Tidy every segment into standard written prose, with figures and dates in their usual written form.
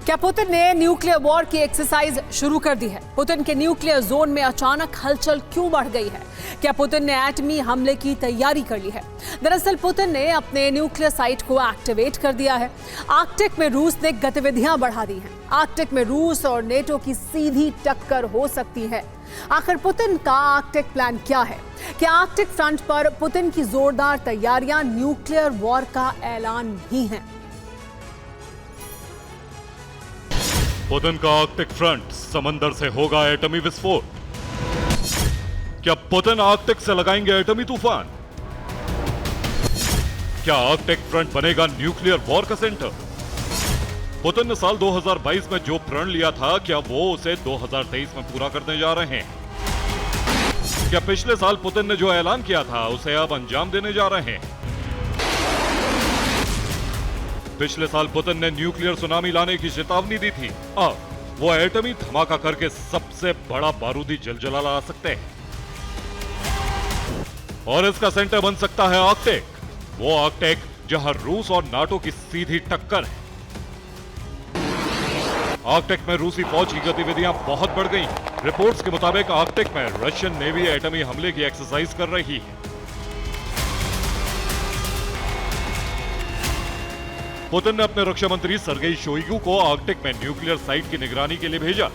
क्या पुतिन ने nuclear war की एक्सरसाइज शुरू कर दी है? पुतिन के न्यूक्लियर जोन में अचानक हलचल क्यों बढ़ गई है? क्या पुतिन ने एटमी हमले की तैयारी कर ली है? दरअसल पुतिन ने अपने न्यूक्लियर साइट को एक्टिवेट कर दिया है। आर्कटिक में रूस ने गतिविधियां बढ़ा दी हैं। आर्कटिक में रूस और नेटो की सीधी टक्कर हो सकती है। आखिर पुतिन का आर्कटिक प्लान क्या है? क्या आर्कटिक फ्रंट पर पुतिन की जोरदार तैयारियां न्यूक्लियर वॉर का ऐलान भी हैं? पुतिन का आर्कटिक फ्रंट समंदर से होगा एटमी विस्फोट। क्या पुतिन आर्कटिक से लगाएंगे एटमी तूफान? क्या आर्कटिक फ्रंट बनेगा न्यूक्लियर वॉर का सेंटर? पुतिन ने साल 2022 में जो प्रण लिया था, क्या वो उसे 2023 में पूरा करने जा रहे हैं? क्या पिछले साल पुतिन ने जो ऐलान किया था, उसे अब अंजाम देने जा रहे हैं? पिछले साल पुतिन ने न्यूक्लियर सुनामी लाने की चेतावनी दी थी। अब वो एटमी धमाका करके सबसे बड़ा बारूदी जलजला ला सकते हैं और इसका सेंटर बन सकता है आर्कटिक। वो आर्कटिक जहां रूस और नाटो की सीधी टक्कर है। आर्कटिक में रूसी फौज की गतिविधियां बहुत बढ़ गई। रिपोर्ट्स के मुताबिक आर्कटिक में रशियन नेवी एटमी हमले की एक्सरसाइज कर रही है। पुतिन ने अपने रक्षा मंत्री सर्गेई शोइगु को आर्कटिक में न्यूक्लियर साइट की निगरानी के लिए भेजा।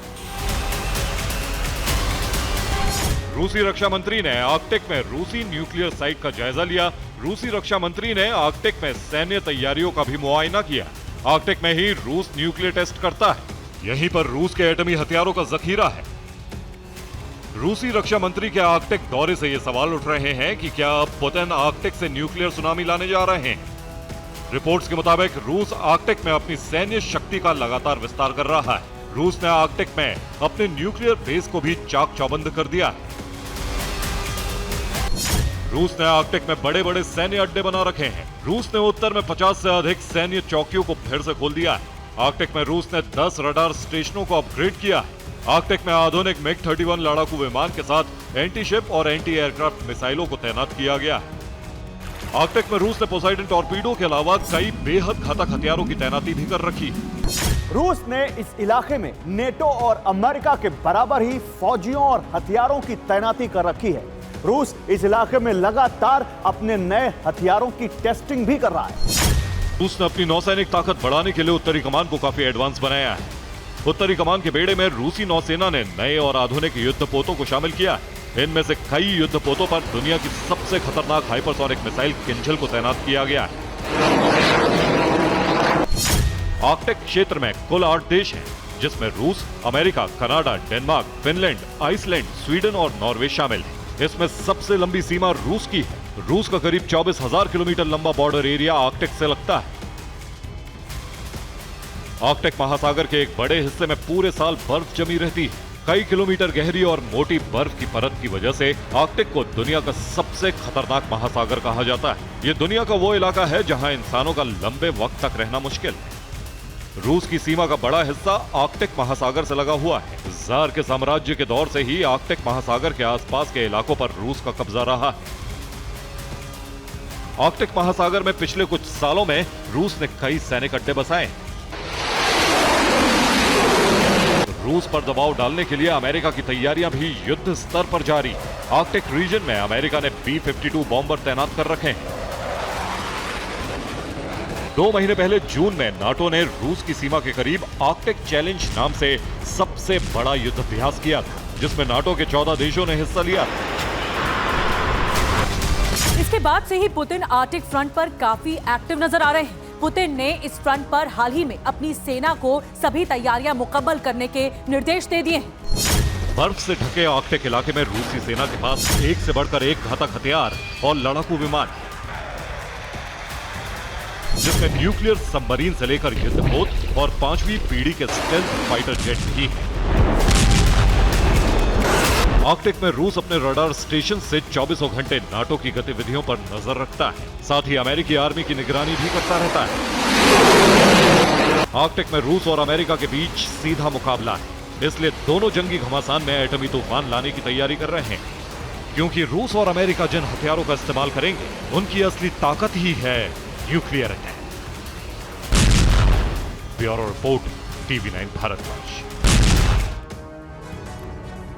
रूसी रक्षा मंत्री ने आर्कटिक में रूसी न्यूक्लियर साइट का जायजा लिया। रूसी रक्षा मंत्री ने आर्कटिक में सैन्य तैयारियों का भी मुआयना किया। आर्कटिक में ही रूस न्यूक्लियर टेस्ट करता है। यहीं पर रूस के एटमी हथियारों का जखीरा है। रूसी रक्षा मंत्री के आर्कटिक दौरे से ये सवाल उठ रहे हैं कि क्या पुतिन आर्कटिक से न्यूक्लियर सुनामी लाने जा रहे हैं। रिपोर्ट्स के मुताबिक रूस आर्कटिक में अपनी सैन्य शक्ति का लगातार विस्तार कर रहा है। रूस ने आर्कटिक में अपने न्यूक्लियर बेस को भी चाक चौबंद कर दिया है। रूस ने आर्कटिक में बड़े बड़े सैन्य अड्डे बना रखे हैं। रूस ने उत्तर में 50 से अधिक सैन्य चौकियों को फिर से खोल दिया है। आर्कटिक में रूस ने 10 रडार स्टेशनों को अपग्रेड किया है। आर्कटिक में आधुनिक मिग-31 लड़ाकू विमान के साथ एंटी शिप और एंटी एयरक्राफ्ट मिसाइलों को तैनात किया गया है। आर्कटिक में रूस ने पोसाइडन टॉर्पीडो के अलावा कई बेहद घातक हथियारों की तैनाती भी कर रखी है। रूस ने इस इलाके में नेटो और अमेरिका के बराबर ही फौजियों और हथियारों की तैनाती कर रखी है। रूस इस इलाके में लगातार अपने नए हथियारों की टेस्टिंग भी कर रहा है। रूस ने अपनी नौसैनिक ताकत बढ़ाने के लिए उत्तरी कमान को काफी एडवांस बनाया है। उत्तरी कमान के बेड़े में रूसी नौसेना ने नए और आधुनिक युद्धपोतों को शामिल किया है। इनमें से कई युद्धपोतों पर दुनिया की सबसे खतरनाक हाइपरसोनिक मिसाइल किंजल को तैनात किया गया है। आर्कटिक क्षेत्र में कुल 8 देश हैं, जिसमें रूस, America, Canada, Denmark, Finland, Iceland, Sweden और नॉर्वे शामिल है। इसमें सबसे लंबी सीमा रूस की है। रूस का करीब 24,000 किलोमीटर लंबा बॉर्डर एरिया आर्कटिक से लगता है। आर्कटिक महासागर के एक बड़े हिस्से में पूरे साल बर्फ जमी रहती है। कई किलोमीटर गहरी और मोटी बर्फ की परत की वजह से आर्कटिक को दुनिया का सबसे खतरनाक महासागर कहा जाता है। यह दुनिया का वो इलाका है जहां इंसानों का लंबे वक्त तक रहना मुश्किल है। रूस की सीमा का बड़ा हिस्सा आर्कटिक महासागर से लगा हुआ है। जार के साम्राज्य के दौर से ही आर्कटिक महासागर के आसपास के इलाकों पर रूस का कब्जा रहा है। आर्कटिक महासागर में पिछले कुछ सालों में रूस ने कई सैनिक अड्डे बसाए। रूस पर दबाव डालने के लिए अमेरिका की तैयारियां भी युद्ध स्तर पर जारी। आर्कटिक रीजन में अमेरिका ने B-52 बॉम्बर तैनात कर रखे हैं। 2 महीने पहले जून में नाटो ने रूस की सीमा के करीब आर्कटिक चैलेंज नाम से सबसे बड़ा युद्धाभ्यास किया था, जिसमें नाटो के 14 देशों ने हिस्सा लिया था। इसके बाद से ही पुतिन आर्कटिक फ्रंट पर काफी एक्टिव नजर आ रहे हैं। पुतिन ने इस फ्रंट पर हाल ही में अपनी सेना को सभी तैयारियां मुकम्मल करने के निर्देश दे दिए हैं। बर्फ से ढके आर्कटिक इलाके में रूसी सेना के पास एक से बढ़कर एक घातक हथियार और लड़ाकू विमान, जिसमें न्यूक्लियर सबमरीन से लेकर युद्धपोत और 5वीं पीढ़ी के स्टेल्थ फाइटर जेट भी हैं। आर्कटिक में रूस अपने रडार स्टेशन से 24 घंटे नाटो की गतिविधियों पर नजर रखता है। साथ ही अमेरिकी आर्मी की निगरानी भी करता रहता है। आर्कटिक में रूस और अमेरिका के बीच सीधा मुकाबला है, इसलिए दोनों जंगी घमासान में एटमी तूफान लाने की तैयारी कर रहे हैं। क्योंकि रूस और अमेरिका जिन हथियारों का इस्तेमाल करेंगे, उनकी असली ताकत ही है nuclear attack. Bureau report, TV 9 Bharatvarsh.